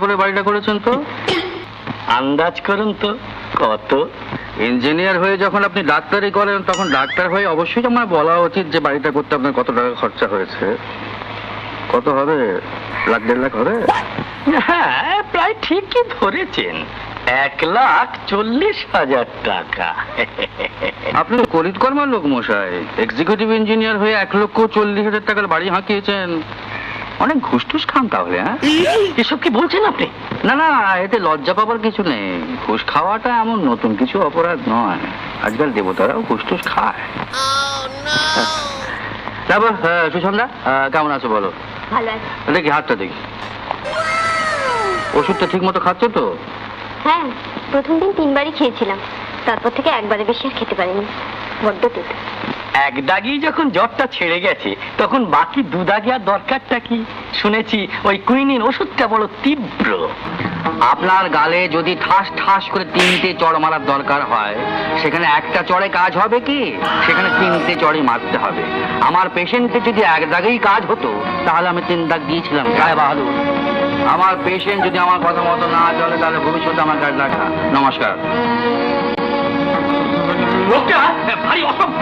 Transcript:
করে বাড়িটা করেছেন তো? আন্দাজ করুন তো কত। ইঞ্জিনিয়ার হয়ে যখন আপনি ডাক্তারি করেন, তখন ডাক্তার হয়ে অবশ্যই আমার বলা উচিত যে বাড়িটা করতে আপনার কত টাকা খরচা হয়েছে। কত হবে? 1.5 লাখ হবে? হ্যাঁ, প্রায় ঠিকই ধরেছেন, 1,40,000 টাকা। আপনি করিত কর্মার লোক মশাই, এক্সিকিউটিভ ইঞ্জিনিয়ার হয়ে 1,40,000 টাকার বাড়ি হাঁকিয়েছেন। অনেক ঘুষ টুস খান তাহলে? হ্যাঁ, এসব কি বলছেন আপনি? না না, এতে লজ্জা পাবার কিছু নেই। ঘুষ খাওয়াটা এমন নতুন কিছু অপরাধ নয়। আজকাল দেবতারাও ঘুষ টুস খায়। তারপর সুসন্ধ্যা, কেমন আছো বলো? ভালো আছে। দেখি হাতটা দেখি। ওষুধটা ঠিক মতো খাচ্ছ তো? হ্যাঁ, প্রথম দিন 3বারই খেয়েছিলাম, তারপর থেকে একবারে বেশি আর খেতে পারিনি। বড্ড তেতো। এক দাগেই যখন জ্বরটা ছেড়ে গেছে, তখন বাকি 2 দাগে আর দরকারটা কি? শুনেছি ওই কুইনিন ওষুধটা বড় তীব্র। আপনার গালে যদি ঠাস ঠাস করে 3টে চড় মারার দরকার হয়, সেখানে একটা চড়ে কাজ হবে কি? সেখানে 3টে চড়ই মারতে হবে। আমার পেশেন্টে যদি 1 দাগেই কাজ হতো, তাহলে আমি 3 দাগ দিয়েছিলাম। গায়ে বাহাদুর। আমার পেশেন্ট যদি আমার কথা মতো না চলে, তাহলে ভবিষ্যতে আমার কাজ দেখা। নমস্কার। লোকটা ভারী অসভ্য।